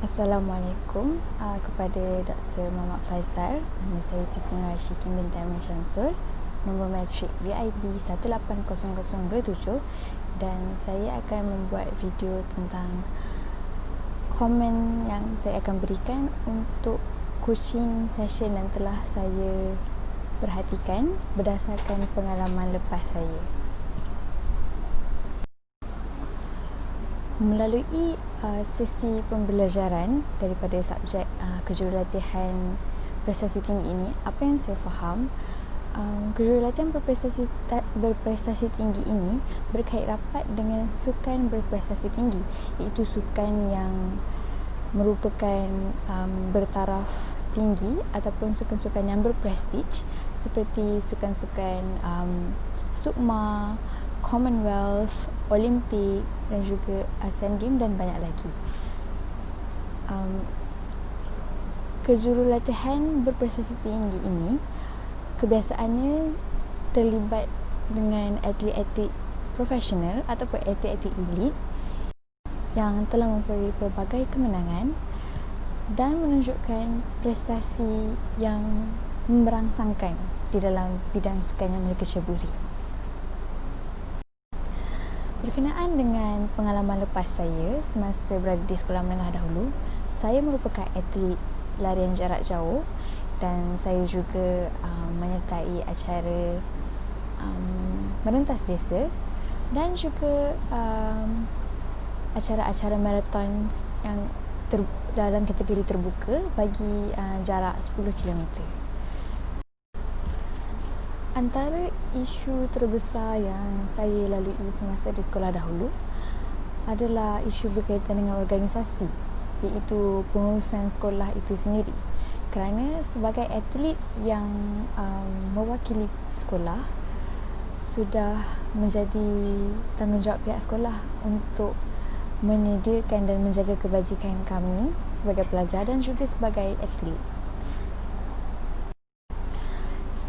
Assalamualaikum kepada Dr. Muhammad Faizal. Nama saya Siti Nurashikin binti Amir Syamsul. Nombor matrik VIP 180027 dan saya akan membuat video tentang komen yang saya akan berikan untuk coaching session yang telah saya perhatikan berdasarkan pengalaman lepas saya. Melalui sesi pembelajaran daripada subjek kejurulatihan prestasi tinggi ini, apa yang saya faham, kejurulatihan berprestasi tinggi ini berkait rapat dengan sukan berprestasi tinggi, iaitu sukan yang merupakan bertaraf tinggi ataupun sukan-sukan yang berprestij seperti sukan-sukan SUKMA, Commonwealth, Olimpik dan juga ASEAN Games dan banyak lagi. Kejurulatihan berprestasi tinggi ini kebiasaannya terlibat dengan atlet-atlet profesional ataupun atlet-atlet elit yang telah memperoleh pelbagai kemenangan dan menunjukkan prestasi yang memberangsangkan di dalam bidang sukan yang mereka ceburi. Berkenaan dengan pengalaman lepas saya semasa berada di sekolah menengah dahulu, saya merupakan atlet larian jarak jauh dan saya juga menyertai acara merentas desa dan juga acara-acara maraton yang dalam kategori terbuka bagi jarak 10 km. Antara isu terbesar yang saya lalui semasa di sekolah dahulu adalah isu berkaitan dengan organisasi, iaitu pengurusan sekolah itu sendiri. Kerana sebagai atlet yang mewakili sekolah, sudah menjadi tanggungjawab pihak sekolah untuk menyediakan dan menjaga kebajikan kami sebagai pelajar dan juga sebagai atlet.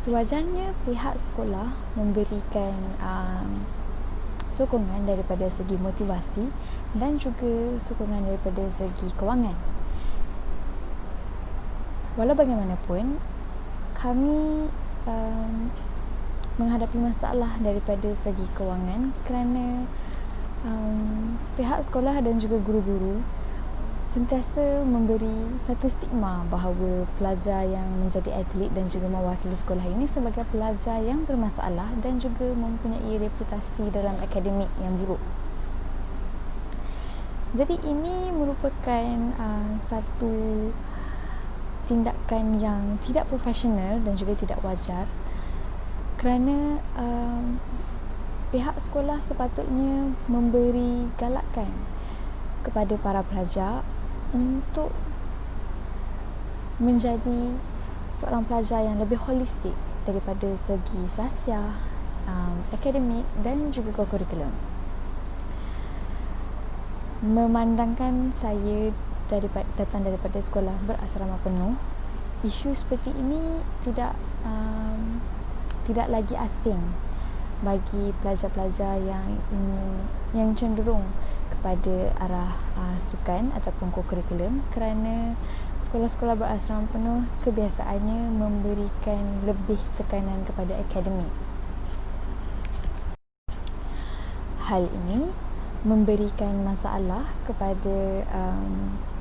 Sewajarnya pihak sekolah memberikan sokongan daripada segi motivasi dan juga sokongan daripada segi kewangan. Walau bagaimanapun, kami menghadapi masalah daripada segi kewangan kerana pihak sekolah dan juga guru-guru sentiasa memberi satu stigma bahawa pelajar yang menjadi atlet dan juga mewakili sekolah ini sebagai pelajar yang bermasalah dan juga mempunyai reputasi dalam akademik yang buruk. Jadi ini merupakan satu tindakan yang tidak profesional dan juga tidak wajar kerana pihak sekolah sepatutnya memberi galakan kepada para pelajar untuk menjadi seorang pelajar yang lebih holistik daripada segi sasiah, akademik dan juga kurikulum. Memandangkan saya datang daripada sekolah berasrama penuh, isu seperti ini tidak lagi asing bagi pelajar-pelajar yang cenderung kepada arah sukan ataupun kurikulum kerana sekolah-sekolah berasrama penuh kebiasaannya memberikan lebih tekanan kepada akademik. Hal ini memberikan masalah kepada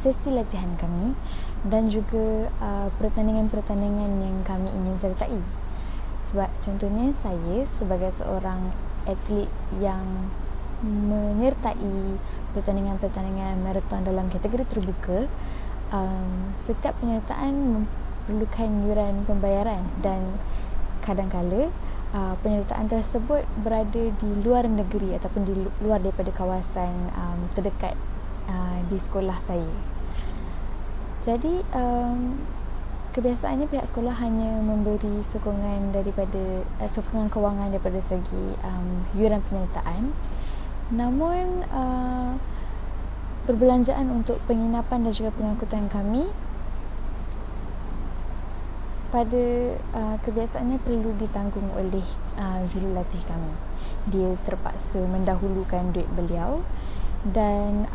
sesi latihan kami dan juga pertandingan-pertandingan yang kami ingin sertai. Sebab contohnya saya sebagai seorang atlet yang menyertai pertandingan-pertandingan maraton dalam kategori terbuka, setiap penyertaan memerlukan yuran pembayaran dan kadang-kala penyertaan tersebut berada di luar negeri ataupun di luar daripada kawasan terdekat di sekolah saya. Jadi kebiasaannya pihak sekolah hanya memberi sokongan daripada sokongan kewangan daripada segi yuran penyertaan. Namun perbelanjaan untuk penginapan dan juga pengangkutan kami pada kebiasaannya perlu ditanggung oleh jurulatih kami. Dia terpaksa mendahulukan duit beliau dan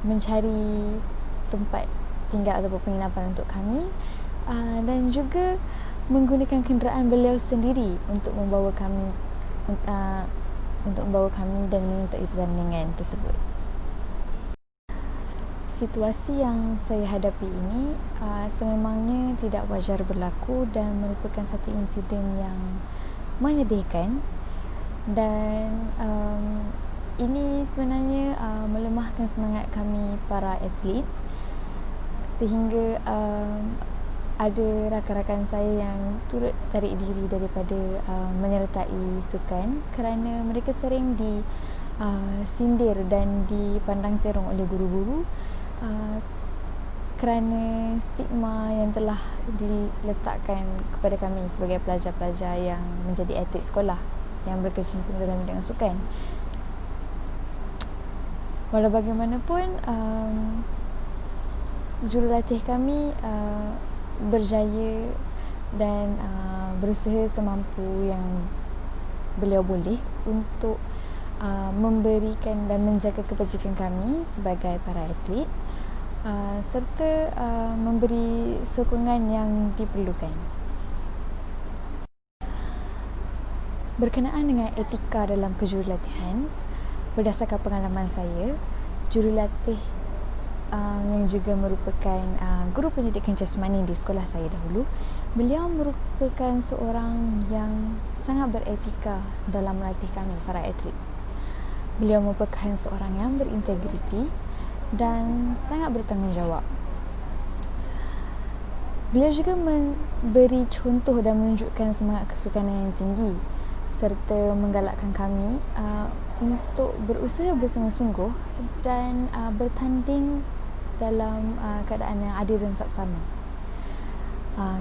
mencari tempat tinggal ataupun penginapan untuk kami, dan juga menggunakan kenderaan beliau sendiri untuk membawa kami dan menyertai pertandingan tersebut. Situasi yang saya hadapi ini sememangnya tidak wajar berlaku dan merupakan satu insiden yang menyedihkan, dan ini sebenarnya melemahkan semangat kami para atlet, sehingga ada rakan-rakan saya yang turut tarik diri daripada menyertai sukan kerana mereka sering disindir dan dipandang serong oleh guru-guru kerana stigma yang telah diletakkan kepada kami sebagai pelajar-pelajar yang menjadi atlet sekolah yang berkecimpung dalam bidang sukan. Walau bagaimanapun, jurulatih kami berjaya dan berusaha semampu yang beliau boleh untuk memberikan dan menjaga kebajikan kami sebagai para atlet, serta memberi sokongan yang diperlukan. Berkenaan dengan etika dalam kejurulatihan, berdasarkan pengalaman saya, jurulatih yang juga merupakan guru pendidikan jasmani di sekolah saya dahulu, beliau merupakan seorang yang sangat beretika dalam melatih kami para atlet. Beliau merupakan seorang yang berintegriti dan sangat bertanggungjawab. Beliau juga memberi contoh dan menunjukkan semangat kesukanan yang tinggi serta menggalakkan kami untuk berusaha bersungguh-sungguh dan bertanding dalam keadaan yang adil dan saksama.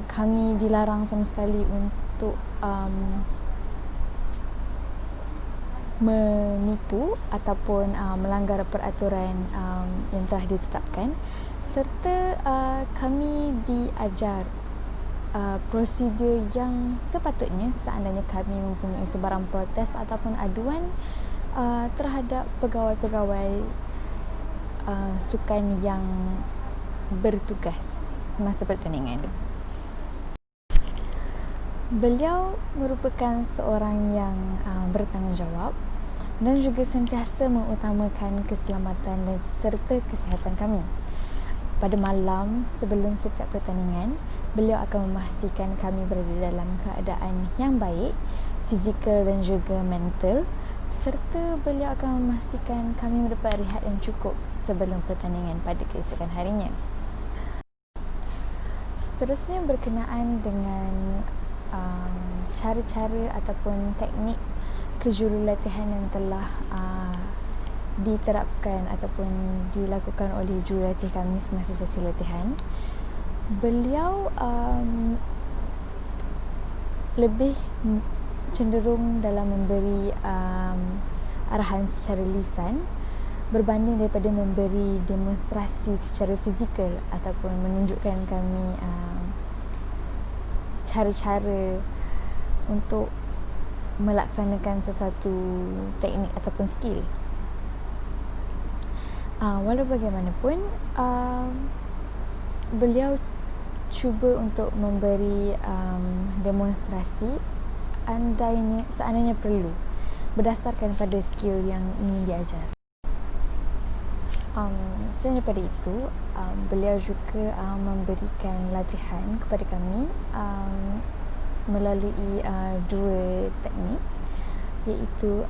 Kami dilarang sama sekali untuk menipu ataupun melanggar peraturan yang telah ditetapkan, serta kami diajar prosedur yang sepatutnya seandainya kami mempunyai sebarang protes ataupun aduan terhadap pegawai-pegawai sukan yang bertugas semasa pertandingan. Beliau merupakan seorang yang bertanggungjawab dan juga sentiasa mengutamakan keselamatan dan serta kesihatan kami. Pada malam sebelum setiap pertandingan, beliau akan memastikan kami berada dalam keadaan yang baik, fizikal dan juga mental, serta beliau akan memastikan kami mendapat rehat yang cukup sebelum pertandingan pada keesokan harinya. Seterusnya berkenaan dengan cara-cara ataupun teknik kejurulatihan yang telah diterapkan ataupun dilakukan oleh jurulatih kami semasa sesi latihan. Beliau lebih cenderung dalam memberi arahan secara lisan berbanding daripada memberi demonstrasi secara fizikal ataupun menunjukkan kami cara-cara untuk melaksanakan sesuatu teknik ataupun skill. Walau bagaimanapun, beliau cuba untuk memberi demonstrasi seandainya perlu berdasarkan pada skill yang ingin diajar. Selain daripada itu, beliau juga memberikan latihan kepada kami melalui dua teknik, iaitu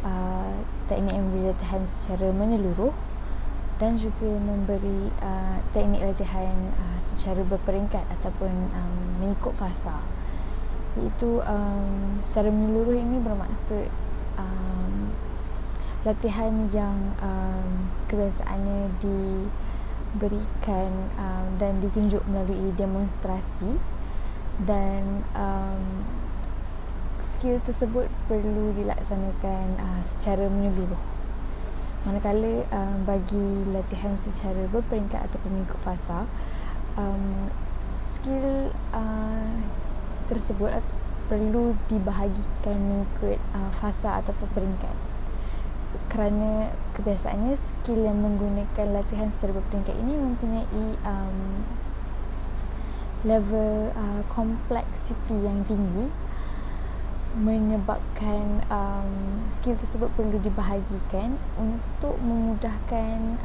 teknik yang memberi latihan secara menyeluruh dan juga memberi teknik latihan secara berperingkat ataupun mengikut fasa. Iaitu secara menyeluruh ini bermaksud latihan yang kebiasaannya diberikan dan ditunjuk melalui demonstrasi, dan skill tersebut perlu dilaksanakan secara menyeluruh. Manakala bagi latihan secara berperingkat ataupun mengikut fasa, skill tersebut perlu dibahagikan mengikut fasa ataupun peringkat. kerana kebiasaannya skill yang menggunakan latihan secara berperingkat ini mempunyai level kompleksiti yang tinggi, menyebabkan skill tersebut perlu dibahagikan untuk memudahkan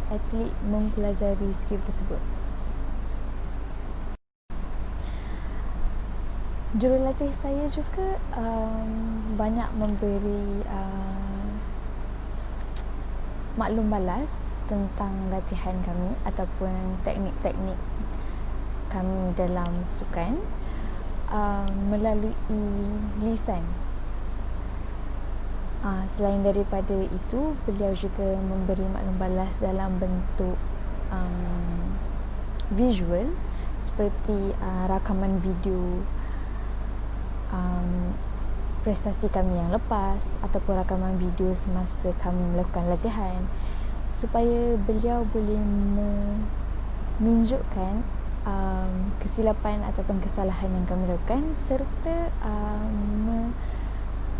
atlet mempelajari skill tersebut. Jurulatih saya juga banyak memberi maklum balas tentang latihan kami ataupun teknik-teknik kami dalam sukan melalui lisan. Selain daripada itu, beliau juga memberi maklum balas dalam bentuk visual seperti rakaman video prestasi kami yang lepas ataupun rakaman video semasa kami melakukan latihan, supaya beliau boleh menunjukkan kesilapan ataupun kesalahan yang kami lakukan serta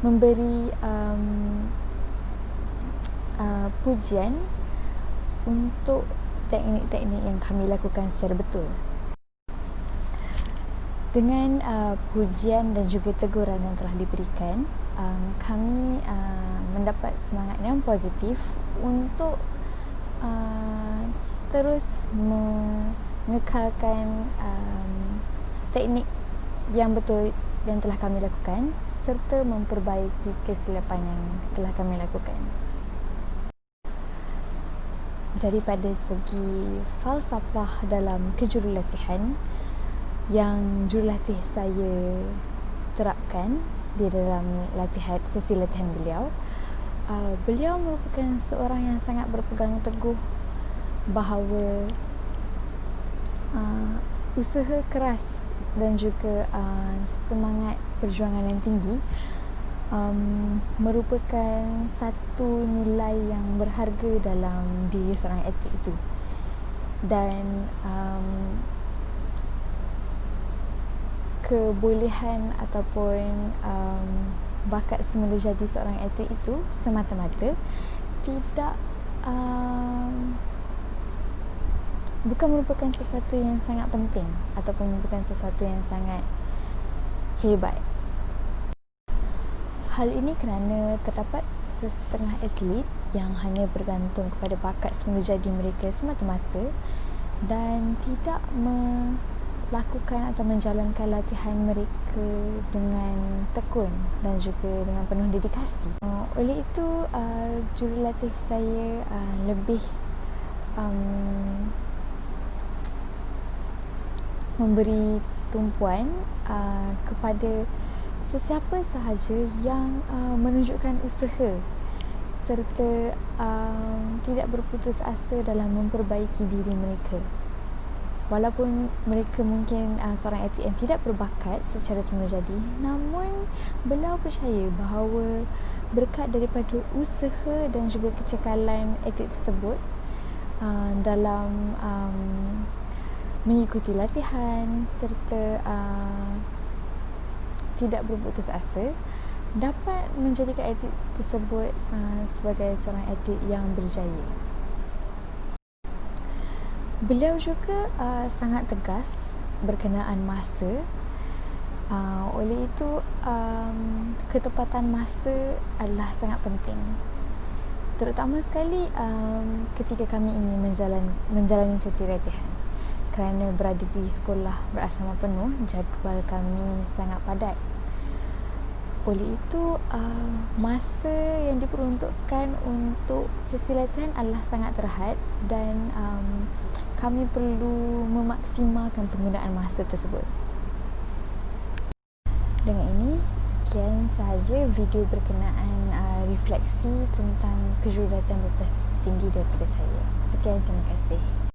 memberi pujian untuk teknik-teknik yang kami lakukan secara betul. Dengan pujian dan juga teguran yang telah diberikan, kami mendapat semangat yang positif untuk terus mengekalkan teknik yang betul yang telah kami lakukan serta memperbaiki kesilapan yang telah kami lakukan. Daripada segi falsafah dalam kejurulatihan yang jurulatih saya terapkan di dalam sesi latihan beliau, beliau merupakan seorang yang sangat berpegang teguh bahawa usaha keras dan juga semangat perjuangan yang tinggi merupakan satu nilai yang berharga dalam diri seorang atlet itu. Dan kebolehan ataupun bakat semula jadi seorang atlet itu semata-mata tidak bukan merupakan sesuatu yang sangat penting ataupun merupakan sesuatu yang sangat hebat. Hal ini kerana terdapat sesetengah atlet yang hanya bergantung kepada bakat semula jadi mereka semata-mata dan tidak melakukan atau menjalankan latihan mereka dengan tekun dan juga dengan penuh dedikasi. Oleh itu, jurulatih saya lebih memberi tumpuan kepada sesiapa sahaja yang menunjukkan usaha serta tidak berputus asa dalam memperbaiki diri mereka. Walaupun mereka mungkin seorang atlet yang tidak berbakat secara semula jadi, namun beliau percaya bahawa berkat daripada usaha dan juga kecekalan atlet tersebut dalam mengikuti latihan serta tidak berputus asa, dapat menjadikan atlet tersebut sebagai seorang atlet yang berjaya. Beliau juga sangat tegas berkenaan masa. Oleh itu, ketepatan masa adalah sangat penting, terutama sekali ketika kami ingin menjalani sesi latihan. Kerana berada di sekolah berasrama penuh, jadual kami sangat padat. Oleh itu, masa yang diperuntukkan untuk sesi latihan adalah sangat terhad dan kami perlu memaksimalkan penggunaan masa tersebut. Dengan ini, sekian sahaja video berkenaan refleksi tentang kejurulatihan berprestasi tinggi daripada saya. Sekian, terima kasih.